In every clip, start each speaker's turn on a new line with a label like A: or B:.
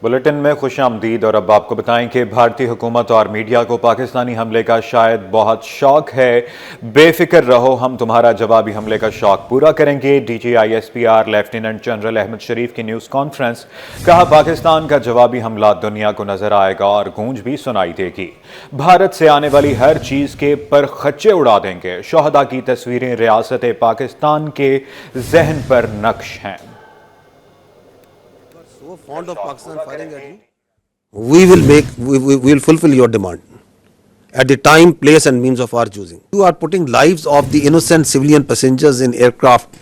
A: Bulletin में खुश आमदीद। और अब आपको बताएं कि भारतीय हुकूमत और मीडिया को पाकिस्तानी हमले का शायद बहुत शौक है। बेफिक्र रहो, हम तुम्हारा जवाबी हमले का शौक पूरा करेंगे। DGISPR लेफ्टिनेंट जनरल अहमद शरीफ की न्यूज़ कॉन्फ्रेंस। कहा, पाकिस्तान का जवाबी हमला दुनिया को नजर आएगा और गूंज भी सुनाई देगी। भारत से आने वाली हर चीज़ के पर खच्चे उड़ा देंगे। शोहदा की तस्वीरें रियासत पाकिस्तान के जहन पर नक्श हैं।
B: So fond of Pakistan firing at you. We will fulfill your demand at the time, place and means of our choosing. You are putting lives of the innocent civilian passengers in aircraft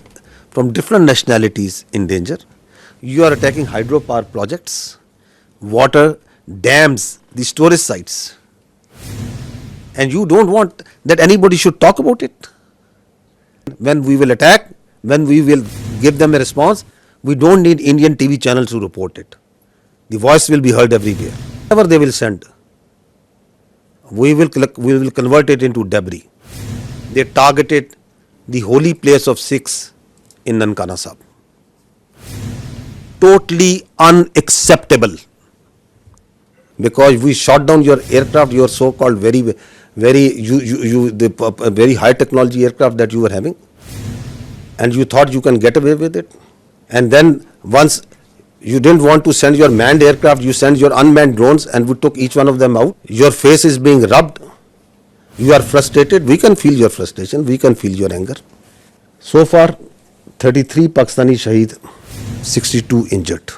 B: from different nationalities in danger. You are attacking hydropower projects, water, dams, the storage sites. And you don't want that anybody should talk about it. When we will attack, when we will give them a response, we don't need Indian TV channels to report it. The voice will be heard everywhere. Whatever they will send, we will convert it into debris. They targeted the holy place of Sikhs in Nankana Sahib. Totally unacceptable. Because we shot down your aircraft, your so-called very high technology aircraft that you were having, and you thought you can get away with it. And then once you didn't want to send your manned aircraft, you sent your unmanned drones and we took each one of them out. Your face is being rubbed. You are frustrated. We can feel your frustration. We can feel your anger. So far, 33 Pakistani Shaheed, 62 injured.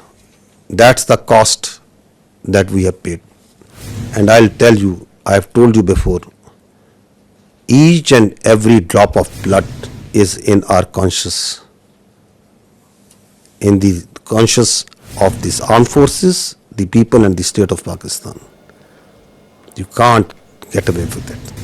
B: That's the cost that we have paid. And I'll tell you, I have told you before, each and every drop of blood is in our conscience. In the conscience of these armed forces, the people and the state of Pakistan. You can't get away with it.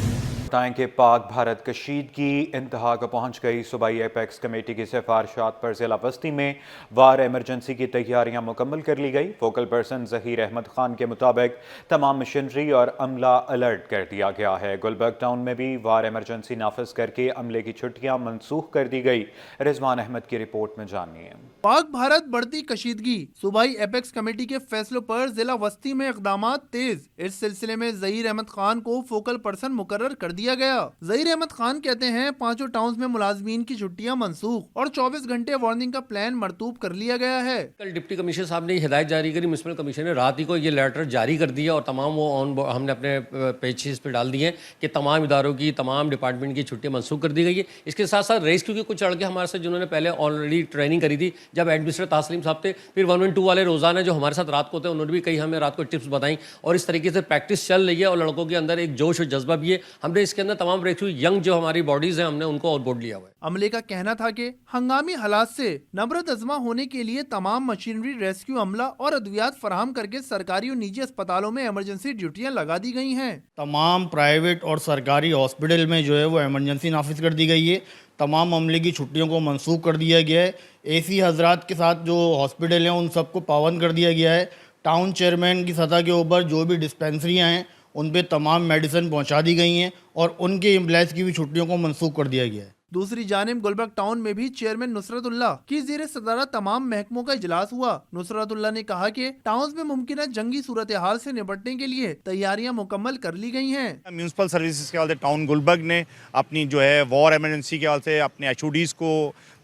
A: बताएं कि पाक भारत कशीदगी इंतहा को पहुंच गई। सूबाई apex committee की सिफारिशात पर जिला बस्ती में वार एमरजेंसी की तैयारियां मुकम्मल कर ली गई। फोकल पर्सन जहीर अहमद खान के मुताबिक तमाम मशीनरी और अमला अलर्ट कर दिया गया है। गुलबर्ग टाउन में भी वार एमरजेंसी नाफिज करके अमले की छुट्टियां मनसूख कर दी गई। रिजवान अहमद की रिपोर्ट में जानिए।
C: पाक भारत बढ़ती कशीदगी, सूबाई एपेक्स कमेटी के फैसलों पर जिला वस्ती में इकदामात तेज। इस सिलसिले में जहीर अहमद खान को फोकल पर्सन मुकर्रर कर दिया गया। जहीर अहमद खान कहते हैं, पांचों टाउन्स में मुलाजमीन की छुट्टियां मनसूख और 24 घंटे वार्निंग का प्लान मरतूब कर लिया गया है।
D: कल डिप्टी कमिश्नर साहब ने हिदायत जारी करी, म्युनिसिपल कमिश्नर ने रात ही को ये लेटर जारी कर दिया और तमाम वो हमने अपने पेजेस पे डाल दिए कि तमाम इदारों की, तमाम डिपार्टमेंट की छुट्टियां मनसूख कर दी गई है। इसके साथ साथ रेस्क्यू के कुछ लड़के हमारे साथ जिन्होंने पहले ऑलरेडी ट्रेनिंग करी थी, जब एडमिनिस्ट्रेटर तासलीम साहब थे, फिर 112 वाले रोजाना जो हमारे साथ रात को थे, उन्होंने भी कई हमें रात को टिप्स बताई और इस तरीके से प्रैक्टिस चल रही है और लड़कों के अंदर एक जोश और जज्बा भी है। हमने इसके अंदर तमाम रेस्क्यू यंग जो हमारी बॉडीज हैं, हमने उनको ऑन बोर्ड लिया हुआ है।
C: अमले का कहना था कि हंगामी हालात से नबरत अज़मा होने के लिए तमाम मशीनरी, रेस्क्यू अमला और अद्वियात फराहम करके सरकारी और निजी अस्पतालों में इमरजेंसी ड्यूटियां लगा दी गई हैं।
E: तमाम प्राइवेट और सरकारी हॉस्पिटल में जो है वो इमरजेंसी नाफिज कर दी गई है। तमाम अमले की छुट्टियों को मनसूख कर दिया गया है। AC हजरात के साथ जो हॉस्पिटल हैं उन सबको पाबंद कर दिया गया है। टाउन चेयरमैन की सतह के ऊपर जो भी डिस्पेंसरियाँ हैं उन पे तमाम मेडिसिन पहुंचा दी गई हैं और उनके एम्प्लॉयज़ की भी छुट्टियों को मनसूख कर दिया गया है।
C: दूसरी जानिब गुलबर्ग टाउन में भी चेयरमैन नुसरतुल्लाह की ज़ेरे सदारत तमाम महकमों का इजलास हुआ। नुसरतुल्लाह ने कहा कि टाउन्स में मुमकिन जंगी सूरत हाल से निपटने के लिए तैयारियां मुकम्मल कर ली गई हैं।
F: म्यूनसिपल सर्विसेज के वाले टाउन गुलबर्ग ने अपनी जो है वॉर एमरजेंसी के वाले अपने HODs को,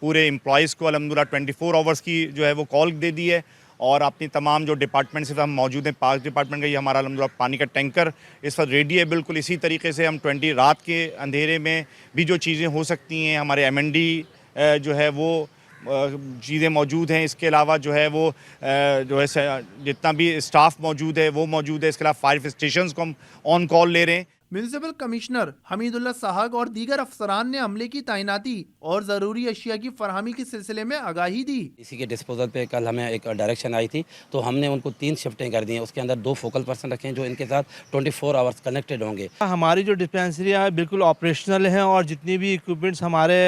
F: पूरे एम्प्लॉयज़ को अल्हम्दुलिल्लाह 24 आवर्स की जो है वो कॉल दे दी है और अपनी तमाम जो डिपार्टमेंट से हम मौजूद हैं, पाक डिपार्टमेंट का ये हमारा अल्हम्दुलिल्लाह पानी का टैंकर इस वक्त रेडी है। बिल्कुल इसी तरीके से हम 20 रात के अंधेरे में भी जो चीज़ें हो सकती हैं, हमारे MND जो है वो चीज़ें मौजूद हैं। इसके अलावा जो है वो जो है जितना भी स्टाफ मौजूद है वो मौजूद है। इसके अलावा फायर स्टेशंस को हम ऑन कॉल ले रहे हैं।
C: म्यूनिसिपल कमिश्नर हमीदुल्लाह साहब और दीगर अफसरान ने अमले की तैनाती और ज़रूरी अशिया की फरहमी के सिलसिले में आगाही दी।
G: इसी के डिस्पोजल पे कल हमें एक डायरेक्शन आई थी तो हमने उनको 3 शिफ्टें कर दी हैं। उसके अंदर 2 फोकल पर्सन रखे हैं जो इनके साथ 24 आवर्स कनेक्टेड होंगे।
H: हमारी जो डिस्पेंसरियाँ बिल्कुल ऑपरेशनल हैं और जितनी भी इक्विपमेंट्स हमारे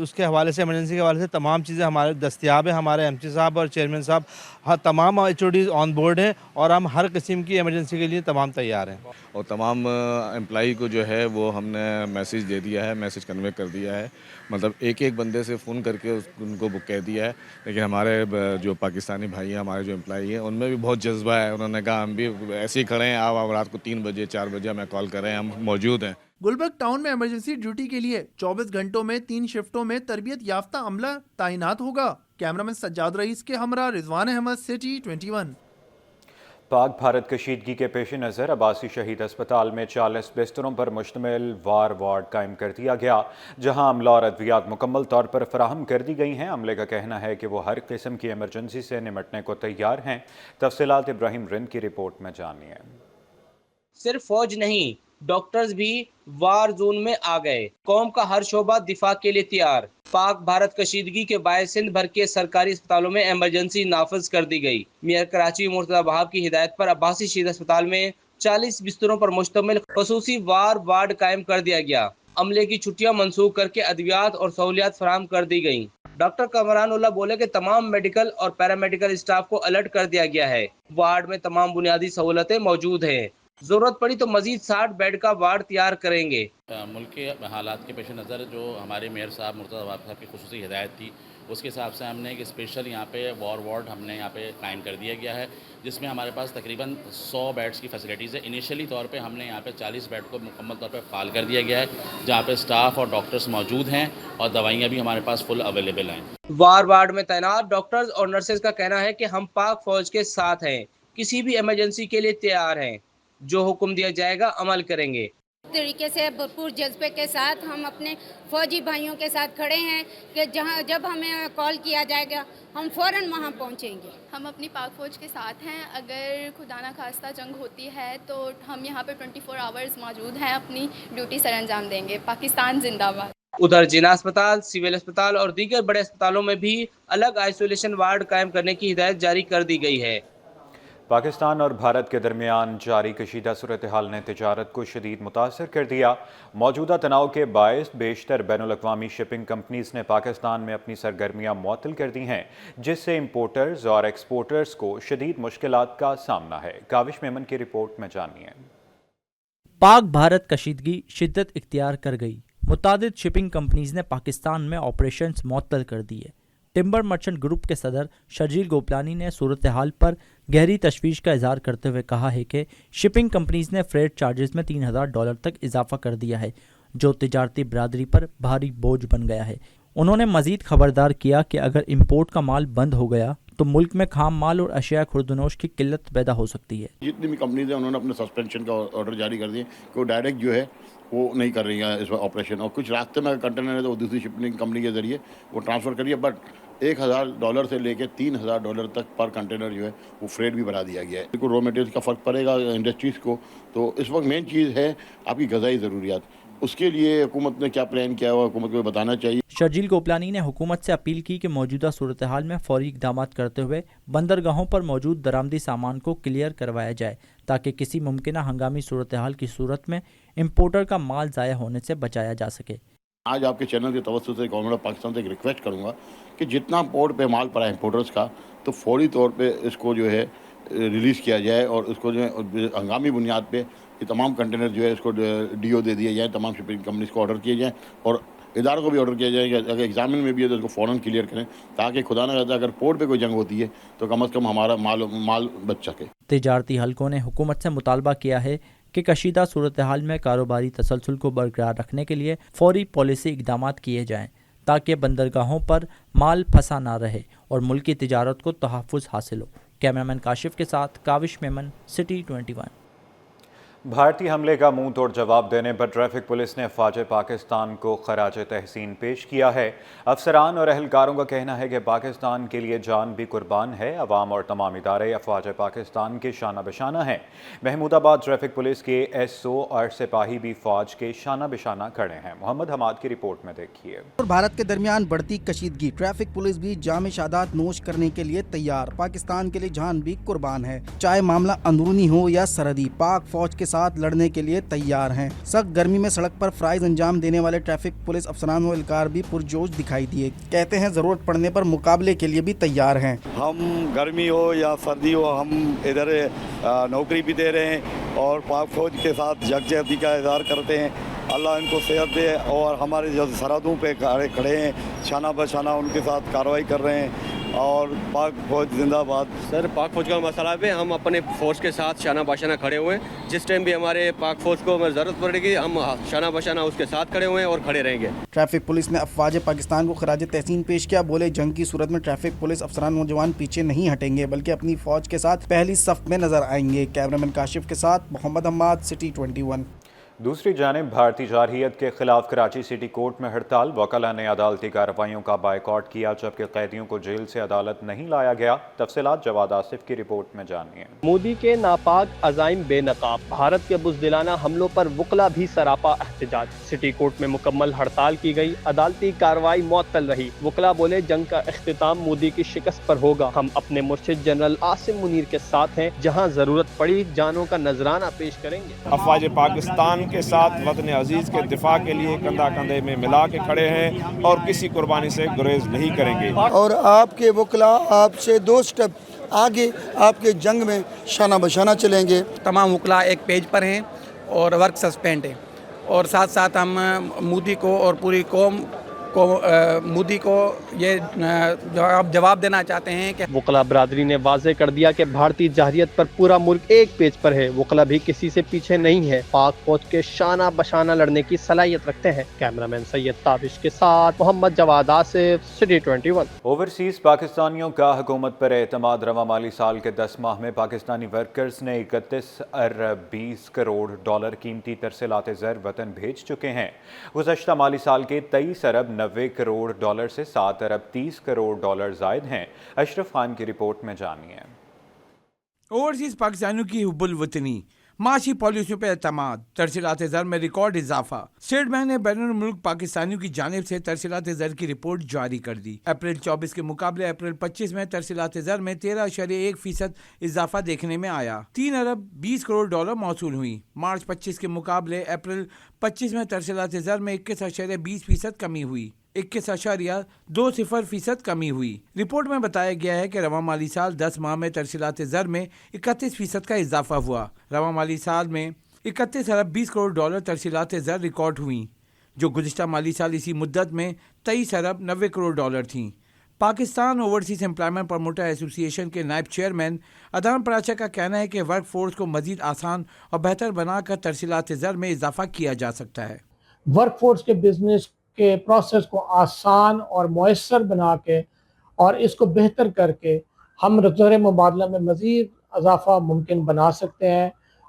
H: उसके हवाले से, इमरजेंसी के हवाले से तमाम चीज़ें हमारे दस्तियाब हैं। हमारे MC साहब और चेयरमैन साहब हाँ, तमाम HODs ऑन बोर्ड हैं और हम हर किस्म की इमरजेंसी के लिए तमाम तैयार हैं।
I: और तमाम एम्प्लॉई को जो है वो हमने मैसेज दे दिया है, मैसेज कन्वे कर दिया है, मतलब एक एक बंदे से फ़ोन करके उनको बुक कह दिया है। लेकिन हमारे जो पाकिस्तानी भाई हैं, हमारे जो एम्प्लॉई हैं, उनमें भी बहुत जज्बा है। उन्होंने कहा हम भी ऐसे ही खड़े हैं, आप रात को 3 बजे 4 बजे हमें कॉल करें, हम मौजूद हैं।
C: गुलबर्ग टाउन में इमरजेंसी ड्यूटी के लिए 24 घंटों में 3 शिफ्टों में तरबियत याफ्ता अमला तैनात होगा। कैमरामैन सज्जाद रईस के हमरा रिजवान अहमद, सिटी 21।
A: पाक भारत कशीदगी के पेश नज़र अब्बासी शहीद अस्पताल में 40 बिस्तरों पर मुश्तमिल वार्ड कायम कर दिया गया, जहां अमला और अद्वियात मुकम्मल तौर पर फराहम कर दी गई हैं। अमले का कहना है कि वो हर किस्म की इमरजेंसी से निमटने को तैयार हैं। तफसीलात इब्राहिम रिंद की रिपोर्ट में जानिए।
J: सिर्फ फौज नहीं, डॉक्टर्स भी वार जोन में आ गए। कौम का हर शोबा दिफा के लिए तैयार। पाक भारत कशीदगी के बायस सिंध भर के सरकारी अस्पतालों में इमरजेंसी नाफिज कर दी गई। मेयर कराची मुर्तज़ा वहाब की हिदायत पर अब्बासी शहीद अस्पताल में 40 बिस्तरों पर मुश्तमिल खसूसी वार्ड कायम कर दिया गया। अमले की छुट्टियां मनसूख करके अद्वियात और सहूलियात फराहम कर दी गई। डॉक्टर कमरानुल्लाह बोले कि तमाम मेडिकल और पैरामेडिकल स्टाफ को अलर्ट कर दिया गया है। वार्ड में तमाम बुनियादी सहूलतें मौजूद हैं। जरूरत पड़ी तो मजीद 60 बेड का वार्ड तैयार करेंगे।
K: मुल्क के हालात के पेश नज़र जो हमारे मेयर साहब मुर्तज़ा वहाब साहब की खुसूसी हिदायत थी, उसके हिसाब से हमने एक स्पेशल यहाँ पे वॉर वार्ड हमने यहाँ पे कायम कर दिया गया है, जिसमें हमारे पास तकरीबन 100 बेड्स की फैसिलिटीज़ है। इनिशियली तौर पे हमने यहाँ पे 40 बेड को मुकम्मल तौर पे फाल कर दिया गया है, जहाँ पे स्टाफ और डॉक्टर्स मौजूद हैं और दवाइयाँ भी हमारे पास फुल अवेलेबल हैं।
J: वार्ड में तैनात डॉक्टर्स और नर्सेज का कहना है कि हम पाक फौज के साथ हैं, किसी भी इमरजेंसी के लिए तैयार हैं, जो हुक्म दिया जाएगा अमल करेंगे।
L: तरीके से भरपूर जज्बे के साथ हम अपने फौजी भाइयों के साथ खड़े हैं कि जब हमें कॉल किया जाएगा हम फौरन वहां पहुंचेंगे।
M: हम अपनी पाक फौज के साथ हैं। अगर खुदा ना खास्ता जंग होती है तो हम यहाँ पे 24 आवर्स मौजूद हैं, अपनी ड्यूटी सर अंजाम देंगे। पाकिस्तान जिंदाबाद।
J: उधर जिला अस्पताल, सिविल अस्पताल और दीगर बड़े अस्पतालों में भी अलग आइसोलेशन वार्ड कायम करने की हिदायत जारी कर दी गई है।
A: पाकिस्तान और भारत के दरमियान जारी कशीदा सूरत हाल ने तिजारत को शदीद मुतासर कर दिया। मौजूदा तनाव के बायस बेशतर बैनुल-अक़वामी शिपिंग कंपनीज ने पाकिस्तान में अपनी सरगर्मियां मुअत्तल कर दी हैं, जिससे इंपोर्टर्स और एक्सपोर्टर्स को शदीद मुश्किलात का सामना है। काविश मेमन की रिपोर्ट में जानिए।
N: पाक भारत कशीदगी शिद्दत इख्तियार कर गई। मुतादिद शिपिंग कंपनीज ने पाकिस्तान में ऑपरेशंस मुअत्तल कर दिए। टिम्बर मर्चेंट ग्रुप के सदर शर्जील गोपलानी ने सूरत हाल पर गहरी तशवीश का इजहार करते हुए कहा है कि शिपिंग कंपनीज ने फ्रेट चार्जेस में $3000 तक इजाफा कर दिया है, जो तिजारती बरादरी पर भारी बोझ बन गया है। उन्होंने मजीद खबरदार किया कि अगर इम्पोर्ट का माल बंद हो गया तो मुल्क में खाम माल और अशिया खुर्दनोश की किल्लत पैदा हो सकती है।
O: जितनी भी कंपनीज हैं उन्होंने अपने सस्पेंशन का ऑर्डर जारी कर दिए कि वो डायरेक्ट जो है वो नहीं कर रही है इस ऑपरेशन, और कुछ रास्ते में कंटेनर है तो वो दूसरी शिपिंग कंपनी के जरिए वो ट्रांसफ़र करिए। बट $1000 से लेकर $3000 तक पर कंटेनर जो है वो फ्रेट भी बढ़ा दिया गया है। बिल्कुल रॉ मटेरियल का फ़र्क पड़ेगा इंडस्ट्रीज़ को। तो इस वक्त मेन चीज़ है आपकी ग़ज़ाई ज़रूरियात। उसके लिए हुकूमत ने क्या प्लान किया हुआ हुकूमत को बताना चाहिए।
N: शर्जील गोपलानी ने हुकूमत से अपील की कि मौजूदा सूरत हाल में फौरी इक़दाम करते हुए बंदरगाहों पर मौजूद दरामदी सामान को क्लियर करवाया जाए, ताकि किसी मुमकिन हंगामी सूरत हाल की सूरत में इम्पोर्टर का माल ज़ाया होने से बचाया जा सके।
O: आज आपके चैनल के तवज्जुह से गवर्नमेंट ऑफ पाकिस्तान से एक रिक्वेस्ट करूँगा कि जितना पोर्ट पे माल पड़ा है इम्पोर्टर्स का, तो फौरी तौर पे इसको जो है रिलीज़ किया जाए और उसको जो है हंगामी बुनियाद पे ये तमाम कंटेनर जो है इसको डीओ दे दिए जाए, तमाम शिपिंग कंपनीज को ऑर्डर किए जाएँ और इदारों को भी ऑर्डर किया जाए कि अगर एग्जामिन में भी है तो उसको फ़ौरन क्लियर करें, ताकि खुदा न खास्ता अगर पोर्ट पे कोई जंग होती है तो कम अज़ कम हमारा माल बच सके।
N: तिजारती हलकों ने हुकूमत से मुतालबा किया है कि कशीदा सूरत हाल में कारोबारी तसलसल को बरकरार रखने के लिए फौरी पॉलिसी इक़दाम किए जाएँ, ताकि बंदरगाहों पर माल फंसा ना रहे और मुल्की तिजारत को तहफ़्फ़ुज़ हासिल हो। कैमरामैन काशिफ के साथ काविश मेमन, सिटी 21।
A: भारतीय हमले का मुंह तोड़ जवाब देने पर ट्रैफिक पुलिस ने अफवाज पाकिस्तान को खराज तहसीन पेश किया है। अफसरान और अहलकारोों का कहना है कि पाकिस्तान के लिए जान भी कुर्बान है। अवाम और तमाम इदारे अफवाज पाकिस्तान के शाना बशाना हैं। महमूदाबाद ट्रैफिक पुलिस के SO और सिपाही भी फौज के शाना बशाना खड़े हैं। मोहम्मद हमाद की रिपोर्ट में देखिए।
P: और भारत के दरमियान बढ़ती कशीदगी, ट्रैफिक पुलिस भी जाम शहादत नोश करने के लिए तैयार। पाकिस्तान के लिए जान भी कुर्बान है, चाहे मामला अंदरूनी हो या सरहदी। पाक फौज के ساتھ لڑنے کے لیے تیار ہیں۔ سخت گرمی میں سڑک پر فرائض انجام دینے والے ٹریفک پولیس افسران و اہلکار بھی پرجوش دکھائی دیے۔ کہتے ہیں ضرورت پڑنے پر مقابلے کے لیے بھی تیار ہیں۔
Q: ہم گرمی ہو یا سردی ہو، ہم ادھر نوکری بھی دے رہے ہیں اور پاک فوج کے ساتھ یکجہتی کا اظہار کرتے ہیں۔ اللہ ان کو صحت دے، اور ہمارے جو سرحدوں پہ کھڑے ہیں شانہ بشانہ ان کے ساتھ کارروائی کر رہے ہیں، اور پاک فوج زندہ باد۔
R: سر پاک فوج کا مسئلہ پہ ہم اپنے فورس کے ساتھ شانہ باشانہ کھڑے ہوئے ہیں۔ جس ٹائم بھی ہمارے پاک فوج کو ضرورت پڑے گی ہم شانہ باشانہ اس کے ساتھ کھڑے ہوئے ہیں اور کھڑے رہیں گے۔
P: ٹریفک پولیس نے افواج پاکستان کو خراج تحسین پیش کیا۔ بولے جنگ کی صورت میں ٹریفک پولیس افسران نوجوان پیچھے نہیں ہٹیں گے بلکہ اپنی فوج کے ساتھ پہلی صف میں نظر آئیں گے۔ کیمرامین کاشف کے ساتھ محمد حماد، سٹی 21۔
A: دوسری جانب بھارتی جارحیت کے خلاف کراچی سٹی کورٹ میں ہڑتال، وکلاء نے عدالتی کارروائیوں کا بائیکاٹ کیا جبکہ قیدیوں کو جیل سے عدالت نہیں لایا گیا۔ تفصیلات جواد آصف کی رپورٹ میں جانیے۔
S: مودی کے ناپاک عزائم بے نقاب، بھارت کے بزدلانہ حملوں پر وکلاء بھی سراپا احتجاج۔ سٹی کورٹ میں مکمل ہڑتال کی گئی، عدالتی کارروائی معطل رہی۔ وکلاء بولے جنگ کا اختتام مودی کی شکست پر ہوگا، ہم اپنے مرشد جنرل عاصم منیر کے ساتھ ہیں، جہاں ضرورت پڑی جانوں کا نذرانہ پیش کریں گے۔
T: افواج پاکستان کے ساتھ وطن عزیز کے دفاع کے لیے کندھا کندھے میں ملا کے کھڑے ہیں اور کسی قربانی سے گریز نہیں کریں گے۔
U: اور آپ کے وکلاء آپ سے 2 سٹیپ آگے آپ کے جنگ میں شانہ بشانہ چلیں گے۔
V: تمام وکلاء ایک پیج پر ہیں اور ورک سسپینڈ ہے، اور ساتھ ساتھ ہم مودی کو اور پوری قوم کو مودی کو یہ جواب دینا چاہتے ہیں کہ
S: وکلاء برادری نے واضح کر دیا کہ بھارتی جارحیت پر پورا ملک ایک پیج پر ہے، وکلاء بھی کسی سے پیچھے نہیں ہے، پاک فوج کے شانہ بشانہ لڑنے کی صلاحیت رکھتے ہیں۔ کیمرامین سید تابش کے ساتھ محمد جواد آصف، سٹی 21۔
A: اوورسیز پاکستانیوں کا حکومت پر اعتماد۔ رواں مالی سال کے 10 ماہ میں پاکستانی ورکرز نے 31 ارب 20 کروڑ ڈالر قیمتی ترسیلات زر وطن بھیج چکے ہیں۔ گزشتہ مالی سال کے 23 ارب 90 کروڑ ڈالر سے 7 ارب 30 کروڑ ڈالر زائد ہیں۔ اشرف خان کی رپورٹ میں جانیے۔
W: اوورسیز پاکستانیوں کی حب الوطنی، معاشی پالیسیوں پر اعتماد، ترسیلات زر میں ریکارڈ اضافہ۔ اسٹیٹ بینک نے بین الملک پاکستانیوں کی جانب سے ترسیلات زر کی رپورٹ جاری کر دی۔ اپریل 24 کے مقابلے اپریل 25 میں ترسیلات زر میں 13.1% اضافہ دیکھنے میں آیا، 3 ارب 20 کروڑ ڈالر موصول ہوئی۔ مارچ 25 کے مقابلے اپریل 25 میں ترسیلات زر میں 21.20% کمی ہوئی، 21.20% کمی ہوئی۔ رپورٹ میں بتایا گیا ہے کہ رواں مالی سال 10 ماہ میں ترسیلات زر میں 31% کا اضافہ ہوا۔ رواں مالی سال میں 31 ارب 20 کروڑ ڈالر ترسیلات زر ریکارڈ ہوئیں، جو گزشتہ مالی سال اسی مدت میں 23 ارب 90 کروڑ ڈالر تھیں۔ پاکستان اوورسیز امپلائمنٹ پروموٹر ایسوسی ایشن کے نائب چیئرمین ادان پراچا کا کہنا ہے کہ ورک فورس کو مزید آسان اور بہتر بنا کر ترسیلات زر میں اضافہ کیا جا سکتا ہے۔
X: ورک فورس کے بزنس کے پروسیس کو آسان اور مؤثر بنا کے اور اس کو بہتر کر کے ہم زر مبادلہ میں مزید اضافہ ممکن بنا سکتے ہیں،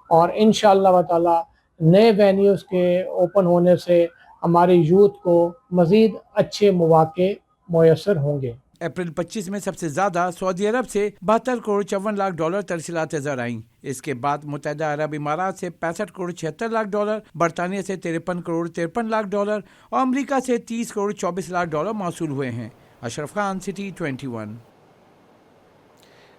X: اور انشاءاللہ تعالی نئے وینیوز کے اوپن ہونے سے ہمارے یوتھ کو مزید اچھے مواقع میسر ہوں گے۔
W: اپریل 25 میں سب سے زیادہ سعودی عرب سے 72 کروڑ 54 لاکھ ڈالر ترسیلات زر آئیں۔ اس کے بعد متحدہ عرب امارات سے 65 کروڑ 76 لاکھ ڈالر، برطانیہ سے 53 کروڑ 53 لاکھ ڈالر اور امریکہ سے 30 کروڑ 24 لاکھ ڈالر موصول ہوئے ہیں۔ اشرف خان، سٹی 21۔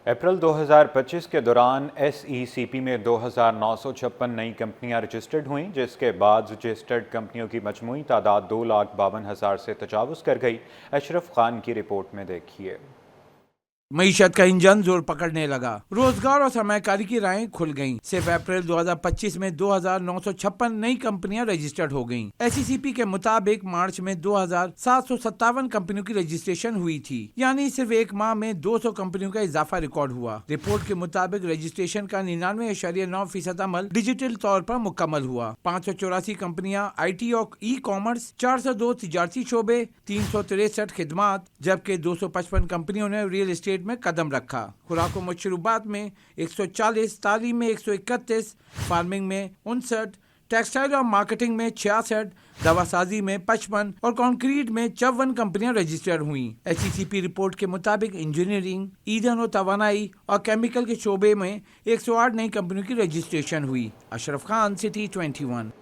A: اپریل 2025 کے دوران ایس ای سی پی میں 2956 نئی کمپنیاں رجسٹرڈ ہوئیں، جس کے بعد رجسٹرڈ کمپنیوں کی مجموعی تعداد 2,52,000 سے تجاوز کر گئی۔ اشرف خان کی رپورٹ میں دیکھیے۔
W: معیشت کا انجن زور پکڑنے لگا، روزگار اور سرمایہ کاری کی راہیں کھل گئیں۔ صرف اپریل 2025 میں 2,956 نئی کمپنیاں رجسٹرڈ ہو گئیں۔ ایس سی سی پی کے مطابق مارچ میں 2,757 کمپنیوں کی رجسٹریشن ہوئی تھی، یعنی صرف ایک ماہ میں 200 کمپنیوں کا اضافہ ریکارڈ ہوا۔ رپورٹ کے مطابق رجسٹریشن کا 99.9% عمل ڈیجیٹل طور پر مکمل ہوا۔ 584 کمپنیاں آئی ٹی اور ای کامرس، 402 تجارتی شعبے، 363 خدمات، جبکہ 255 کمپنیوں نے ریئل اسٹیٹ میں قدم رکھا۔ خوراک و مشروبات میں 140، تعلیم میں 131، فارمنگ میں 59، ٹیکسٹائل اور مارکیٹنگ میں 66، دوا سازی میں 55 اور کنکریٹ میں 54 کمپنیاں رجسٹر ہوئیں۔ ایس سی سی پی رپورٹ کے مطابق انجینئرنگ، ایندھن و توانائی اور کیمیکل کے شعبے میں 108 نئی کمپنیوں کی رجسٹریشن ہوئی۔ اشرف خان، سٹی 21۔